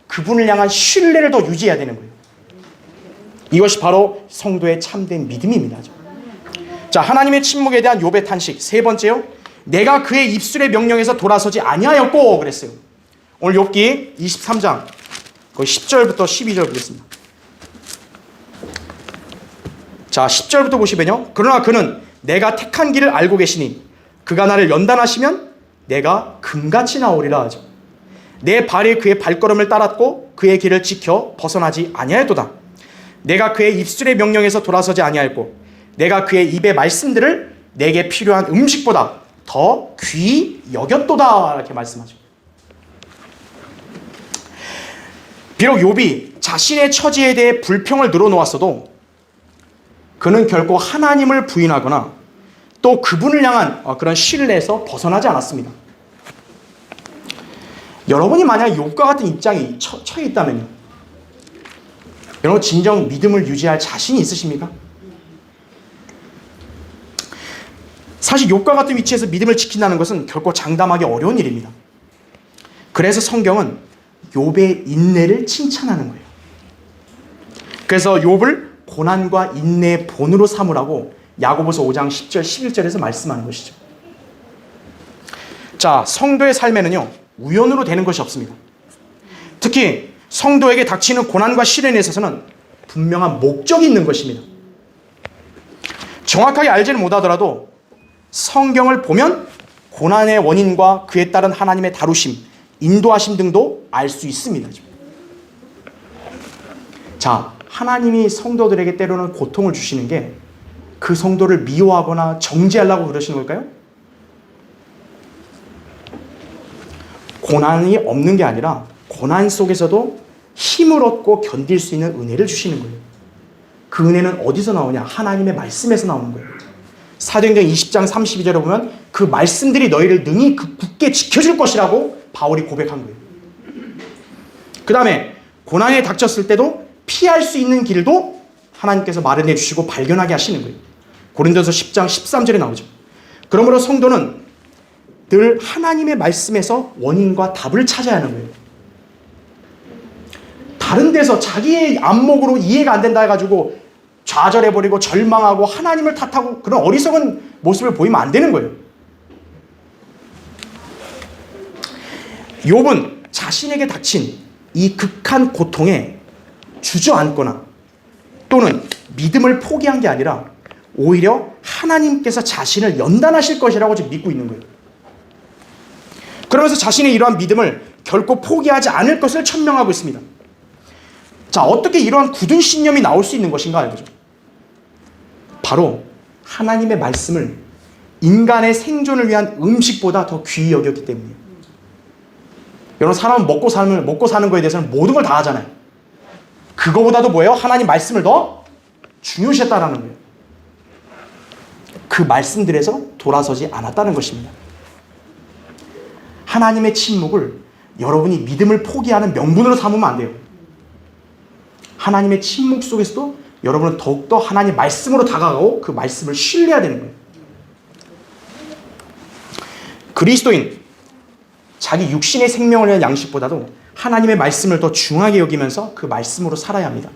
[SPEAKER 1] 그분을 향한 신뢰를 더 유지해야 되는 거예요. 이것이 바로 성도의 참된 믿음입니다. 자, 하나님의 침묵에 대한 욥의 탄식. 세 번째요. 내가 그의 입술의 명령에서 돌아서지 아니하였고 그랬어요. 오늘 욥기 23장 거의 10절부터 12절 보겠습니다. 자, 10절부터 보시면요. 그러나 그는 내가 택한 길을 알고 계시니 그가 나를 연단하시면 내가 금같이 나오리라 하죠. 내 발이 그의 발걸음을 따랐고 그의 길을 지켜 벗어나지 아니하였도다. 내가 그의 입술의 명령에서 돌아서지 아니하였고 내가 그의 입의 말씀들을 내게 필요한 음식보다 더 귀히 여겼도다. 이렇게 말씀하죠. 비록 욥이 자신의 처지에 대해 불평을 늘어놓았어도 그는 결코 하나님을 부인하거나 또 그분을 향한 그런 신뢰에서 벗어나지 않았습니다. 여러분이 만약 욥과 같은 입장에 처해 있다면요, 여러분 진정 믿음을 유지할 자신이 있으십니까? 사실 욥과 같은 위치에서 믿음을 지킨다는 것은 결코 장담하기 어려운 일입니다. 그래서 성경은 욥의 인내를 칭찬하는 거예요. 그래서 욥을 고난과 인내의 본으로 삼으라고 야고보서 5장 10절 11절에서 말씀하는 것이죠. 자, 성도의 삶에는요 우연으로 되는 것이 없습니다. 특히 성도에게 닥치는 고난과 시련에 있어서는 분명한 목적이 있는 것입니다. 정확하게 알지는 못하더라도 성경을 보면 고난의 원인과 그에 따른 하나님의 다루심, 인도하심 등도 알 수 있습니다. 자, 하나님이 성도들에게 때로는 고통을 주시는 게 그 성도를 미워하거나 정죄하려고 그러시는 걸까요? 고난이 없는 게 아니라 고난 속에서도 힘을 얻고 견딜 수 있는 은혜를 주시는 거예요. 그 은혜는 어디서 나오냐? 하나님의 말씀에서 나오는 거예요. 사도행전 20장 32절에 보면 그 말씀들이 너희를 능히 굳게 지켜줄 것이라고 바울이 고백한 거예요. 그 다음에 고난에 닥쳤을 때도 피할 수 있는 길도 하나님께서 마련해 주시고 발견하게 하시는 거예요. 고린도서 10장 13절에 나오죠. 그러므로 성도는 늘 하나님의 말씀에서 원인과 답을 찾아야 하는 거예요. 다른 데서 자기의 안목으로 이해가 안 된다 해가지고 좌절해버리고 절망하고 하나님을 탓하고 그런 어리석은 모습을 보이면 안 되는 거예요. 욥은 자신에게 닥친 이 극한 고통에 주저앉거나 또는 믿음을 포기한 게 아니라 오히려 하나님께서 자신을 연단하실 것이라고 지금 믿고 있는 거예요. 그러면서 자신의 이러한 믿음을 결코 포기하지 않을 것을 천명하고 있습니다. 자, 어떻게 이러한 굳은 신념이 나올 수 있는 것인가 이거죠. 바로 하나님의 말씀을 인간의 생존을 위한 음식보다 더 귀히 여겼기 때문이에요. 여러분, 사람은 먹고 사는 거에 대해서는 모든 걸 다 하잖아요. 그거보다도 뭐예요? 하나님 말씀을 더 중요시했다라는 거예요. 그 말씀들에서 돌아서지 않았다는 것입니다. 하나님의 침묵을 여러분이 믿음을 포기하는 명분으로 삼으면 안 돼요. 하나님의 침묵 속에서도 여러분은 더욱더 하나님 말씀으로 다가가고 그 말씀을 신뢰해야 되는 거예요. 그리스도인, 자기 육신의 생명을 위한 양식보다도 하나님의 말씀을 더 중하게 여기면서 그 말씀으로 살아야 합니다.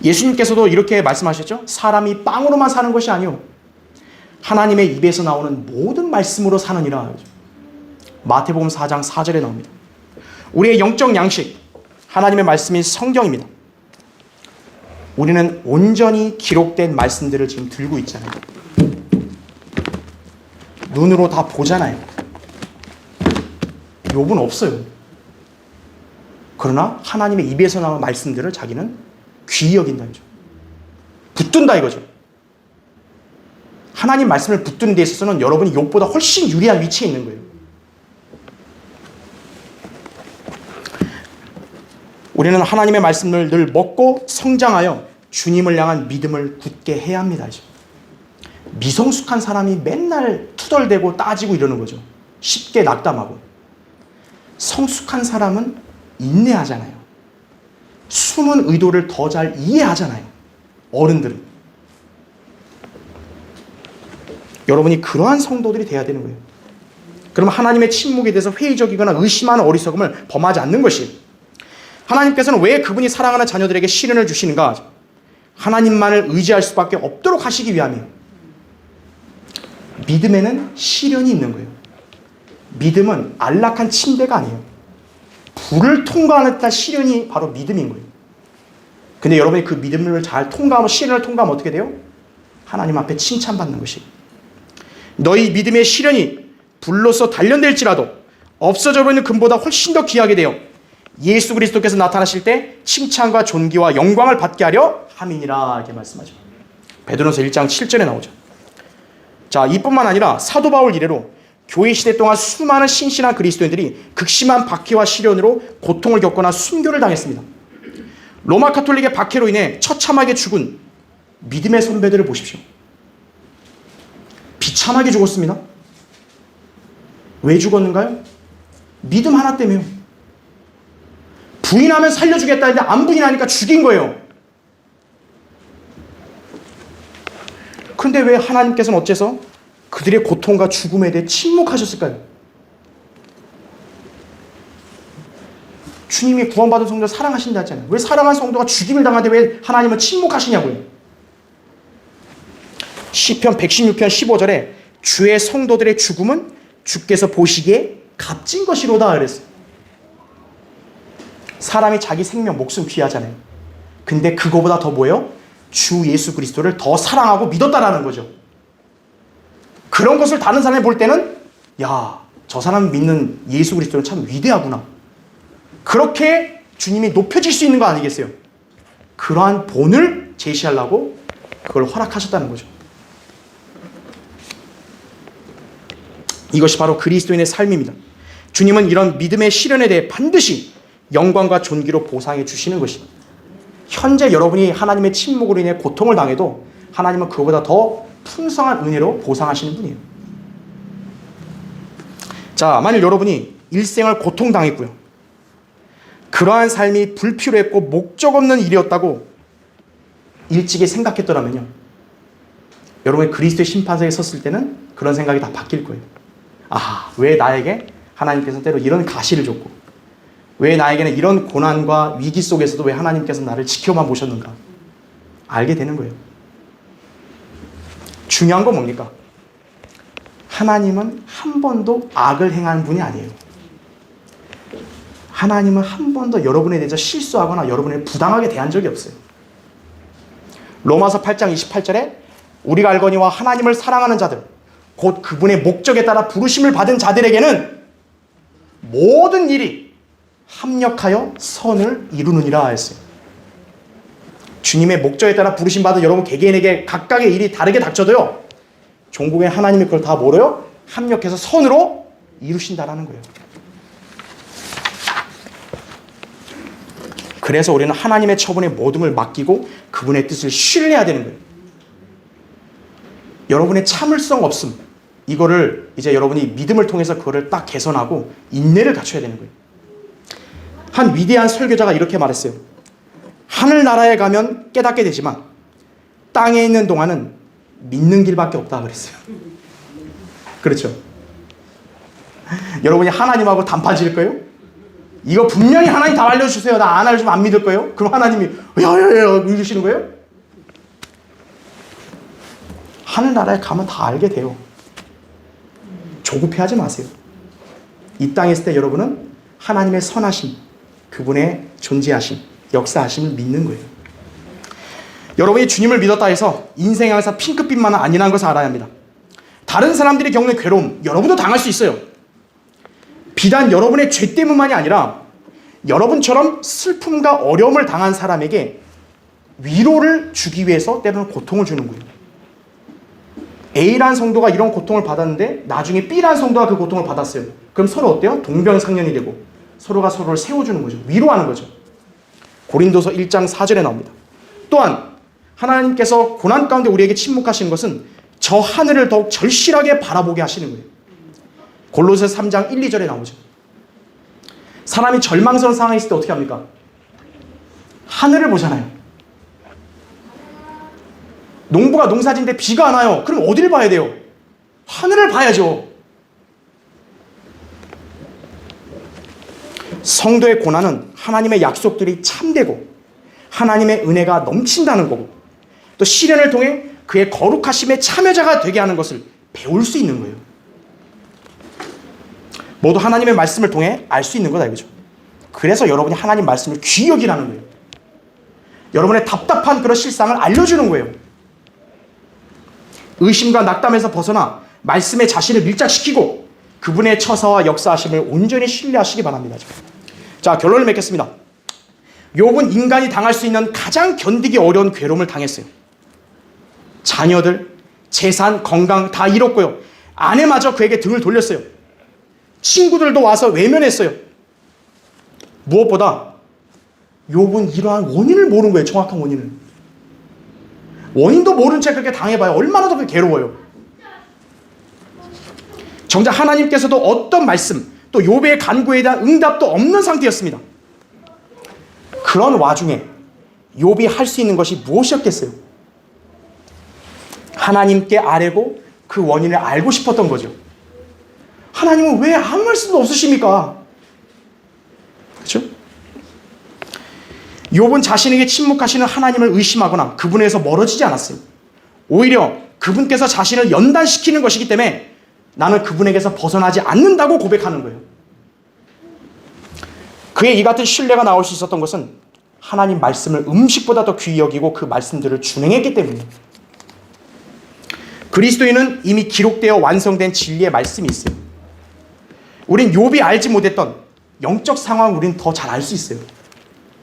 [SPEAKER 1] 예수님께서도 이렇게 말씀하셨죠. 사람이 빵으로만 사는 것이 아니요 하나님의 입에서 나오는 모든 말씀으로 사느니라. 마태복음 4장 4절에 나옵니다. 우리의 영적 양식, 하나님의 말씀인 성경입니다. 우리는 온전히 기록된 말씀들을 지금 들고 있잖아요. 눈으로 다 보잖아요. 욥은 없어요. 그러나 하나님의 입에서 나오는 말씀들을 자기는 귀히 여긴다 이거죠. 붙든다 이거죠. 하나님 말씀을 붙드는 데 있어서는 여러분이 욥보다 훨씬 유리한 위치에 있는 거예요. 우리는 하나님의 말씀을 늘 먹고 성장하여 주님을 향한 믿음을 굳게 해야 합니다. 이제. 미성숙한 사람이 맨날 투덜대고 따지고 이러는 거죠. 쉽게 낙담하고. 성숙한 사람은 인내하잖아요. 숨은 의도를 더 잘 이해하잖아요. 어른들은. 여러분이 그러한 성도들이 돼야 되는 거예요. 그럼 하나님의 침묵에 대해서 회의적이거나 의심하는 어리석음을 범하지 않는 것이에요. 하나님께서는 왜 그분이 사랑하는 자녀들에게 시련을 주시는가? 하나님만을 의지할 수밖에 없도록 하시기 위함이에요. 믿음에는 시련이 있는 거예요. 믿음은 안락한 침대가 아니에요. 불을 통과하는 듯한 시련이 바로 믿음인 거예요. 근데 여러분이 그 믿음을 잘 통과하면, 시련을 통과하면 어떻게 돼요? 하나님 앞에 칭찬받는 것이에요. 너희 믿음의 시련이 불로서 단련될지라도 없어져 버리는 금보다 훨씬 더 귀하게 되어 예수 그리스도께서 나타나실 때 칭찬과 존귀와 영광을 받게 하려 함이니라. 이렇게 말씀하죠. 베드로서 1장 7절에 나오죠. 자, 이뿐만 아니라 사도 바울 이래로 교회 시대 동안 수많은 신실한 그리스도인들이 극심한 박해와 시련으로 고통을 겪거나 순교를 당했습니다. 로마 카톨릭의 박해로 인해 처참하게 죽은 믿음의 선배들을 보십시오. 비참하게 죽었습니다. 왜 죽었는가요? 믿음 하나 때문에요. 부인하면 살려주겠다 했는데 안 부인하니까 죽인 거예요. 근데 왜 하나님께서는 어째서 그들의 고통과 죽음에 대해 침묵하셨을까요? 주님이 구원받은 성도를 사랑하신다 했잖아요. 왜 사랑한 성도가 죽임을 당하는데 왜 하나님은 침묵하시냐고요. 시편 116편 15절에 주의 성도들의 죽음은 주께서 보시기에 값진 것이로다 그랬어요. 사람이 자기 생명, 목숨 귀하잖아요. 근데 그거보다 더 뭐예요? 주 예수 그리스도를 더 사랑하고 믿었다라는 거죠. 그런 것을 다른 사람이 볼 때는 야, 저 사람 믿는 예수 그리스도는 참 위대하구나. 그렇게 주님이 높여질 수 있는 거 아니겠어요? 그러한 본을 제시하려고 그걸 허락하셨다는 거죠. 이것이 바로 그리스도인의 삶입니다. 주님은 이런 믿음의 시련에 대해 반드시 영광과 존귀로 보상해 주시는 것입니다. 현재 여러분이 하나님의 침묵으로 인해 고통을 당해도 하나님은 그보다 더 풍성한 은혜로 보상하시는 분이에요. 자, 만일 여러분이 일생을 고통당했고요. 그러한 삶이 불필요했고 목적 없는 일이었다고 일찍이 생각했더라면요. 여러분이 그리스도의 심판석에 섰을 때는 그런 생각이 다 바뀔 거예요. 아, 왜 나에게 하나님께서 때로 이런 가시를 줬고 왜 나에게는 이런 고난과 위기 속에서도 왜 하나님께서 나를 지켜만 보셨는가 알게 되는 거예요. 중요한 건 뭡니까? 하나님은 한 번도 악을 행한 분이 아니에요. 하나님은 한 번도 여러분에 대해서 실수하거나 여러분을 부당하게 대한 적이 없어요. 로마서 8장 28절에 우리가 알거니와 하나님을 사랑하는 자들 곧 그분의 목적에 따라 부르심을 받은 자들에게는 모든 일이 합력하여 선을 이루느니라 했어요. 주님의 목적에 따라 부르심 받은 여러분 개개인에게 각각의 일이 다르게 닥쳐도요. 종국의 하나님이 그걸 다 뭐래요? 합력해서 선으로 이루신다라는 거예요. 그래서 우리는 하나님의 처분에 모둠을 맡기고 그분의 뜻을 신뢰해야 되는 거예요. 여러분의 참을성 없음, 이거를 이제 여러분이 믿음을 통해서 그거를 딱 개선하고 인내를 갖춰야 되는 거예요. 한 위대한 설교자가 이렇게 말했어요. 하늘나라에 가면 깨닫게 되지만 땅에 있는 동안은 믿는 길밖에 없다 그랬어요. 그렇죠? 여러분이 하나님하고 단판 지을 거예요? 이거 분명히 하나님 다 알려주세요. 나 안 알려주면 안 믿을 거예요? 그럼 하나님이 야야야 이러시는 거예요? 하늘나라에 가면 다 알게 돼요. 조급해하지 마세요. 이 땅에 있을 때 여러분은 하나님의 선하심, 그분의 존재하심, 역사하심을 믿는 거예요. 여러분이 주님을 믿었다 해서 인생이 항상 핑크빛만은 아니라는 것을 알아야 합니다. 다른 사람들이 겪는 괴로움, 여러분도 당할 수 있어요. 비단 여러분의 죄 때문만이 아니라 여러분처럼 슬픔과 어려움을 당한 사람에게 위로를 주기 위해서 때로는 고통을 주는 거예요. A라는 성도가 이런 고통을 받았는데 나중에 B라는 성도가 그 고통을 받았어요. 그럼 서로 어때요? 동병상련이 되고 서로가 서로를 세워주는 거죠. 위로하는 거죠. 고린도서 1장 4절에 나옵니다. 또한 하나님께서 고난 가운데 우리에게 침묵하시는 것은 저 하늘을 더욱 절실하게 바라보게 하시는 거예요. 골로새서 3장 1, 2절에 나오죠. 사람이 절망스러운 상황에 있을 때 어떻게 합니까? 하늘을 보잖아요. 농부가 농사짓는데 비가 안 와요. 그럼 어디를 봐야 돼요? 하늘을 봐야죠. 성도의 고난은 하나님의 약속들이 참되고 하나님의 은혜가 넘친다는 거고 또 시련을 통해 그의 거룩하심의 참여자가 되게 하는 것을 배울 수 있는 거예요. 모두 하나님의 말씀을 통해 알 수 있는 거다 이거죠. 그래서 여러분이 하나님 말씀을 귀히 여기라는 거예요. 여러분의 답답한 그런 실상을 알려주는 거예요. 의심과 낙담에서 벗어나 말씀에 자신을 밀착시키고 그분의 처사와 역사하심을 온전히 신뢰하시기 바랍니다. 자, 결론을 맺겠습니다. 욥은 인간이 당할 수 있는 가장 견디기 어려운 괴로움을 당했어요. 자녀들, 재산, 건강 다 잃었고요. 아내마저 그에게 등을 돌렸어요. 친구들도 와서 외면했어요. 무엇보다 욥은 이러한 원인을 모르는 거예요. 정확한 원인을. 원인도 모른 채 그렇게 당해봐요. 얼마나 더 괴로워요. 정작 하나님께서도 어떤 말씀 또 욥의 간구에 대한 응답도 없는 상태였습니다. 그런 와중에 욥이 할 수 있는 것이 무엇이었겠어요? 하나님께 아뢰고 그 원인을 알고 싶었던 거죠. 하나님은 왜 아무 말씀도 없으십니까? 그렇죠? 욥은 자신에게 침묵하시는 하나님을 의심하거나 그분에서 멀어지지 않았어요. 오히려 그분께서 자신을 연단시키는 것이기 때문에 나는 그분에게서 벗어나지 않는다고 고백하는 거예요. 그의 이 같은 신뢰가 나올 수 있었던 것은 하나님 말씀을 음식보다 더 귀히 여기고 그 말씀들을 준행했기 때문이에요. 그리스도인은 이미 기록되어 완성된 진리의 말씀이 있어요. 우린 욥이 알지 못했던 영적 상황을 우리는 더 잘 알 수 있어요.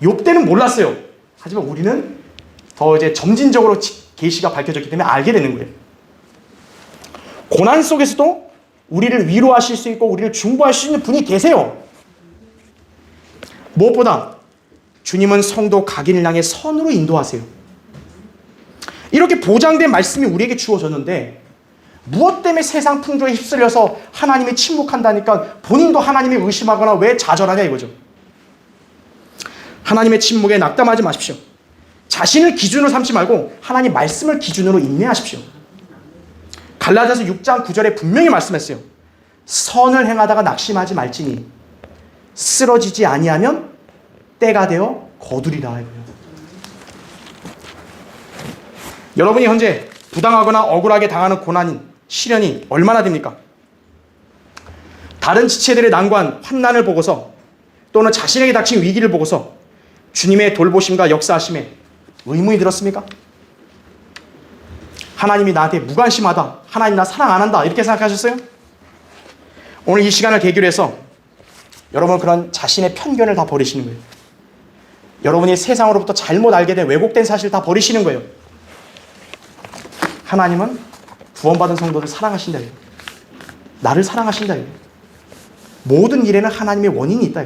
[SPEAKER 1] 욥 때는 몰랐어요. 하지만 우리는 더 이제 점진적으로 계시가 밝혀졌기 때문에 알게 되는 거예요. 고난 속에서도 우리를 위로하실 수 있고 우리를 중보할 수 있는 분이 계세요. 무엇보다 주님은 성도 각인을 향해 선으로 인도하세요. 이렇게 보장된 말씀이 우리에게 주어졌는데 무엇 때문에 세상 풍조에 휩쓸려서 하나님이 침묵한다니까 본인도 하나님을 의심하거나 왜 좌절하냐 이거죠. 하나님의 침묵에 낙담하지 마십시오. 자신을 기준으로 삼지 말고 하나님 말씀을 기준으로 인내하십시오. 갈라디아서 6장 9절에 분명히 말씀했어요. 선을 행하다가 낙심하지 말지니 쓰러지지 아니하면 때가 되어 거두리라. 여러분이 현재 부당하거나 억울하게 당하는 고난인 시련이 얼마나 됩니까? 다른 지체들의 난관, 환난을 보고서 또는 자신에게 닥친 위기를 보고서 주님의 돌보심과 역사하심에 의문이 들었습니까? 하나님이 나한테 무관심하다, 하나님 나 사랑 안 한다 이렇게 생각하셨어요? 오늘 이 시간을 계기로 해서 여러분 그런 자신의 편견을 다 버리시는 거예요. 여러분이 세상으로부터 잘못 알게 된 왜곡된 사실 다 버리시는 거예요. 하나님은 구원받은 성도를 사랑하신다. 나를 사랑하신다. 모든 일에는 하나님의 원인이 있다.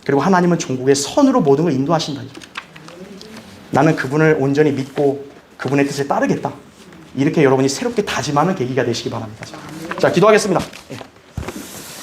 [SPEAKER 1] 그리고 하나님은 종국의 선으로 모든 걸 인도하신다. 나는 그분을 온전히 믿고 그분의 뜻에 따르겠다. 이렇게 여러분이 새롭게 다짐하는 계기가 되시기 바랍니다. 자, 기도하겠습니다.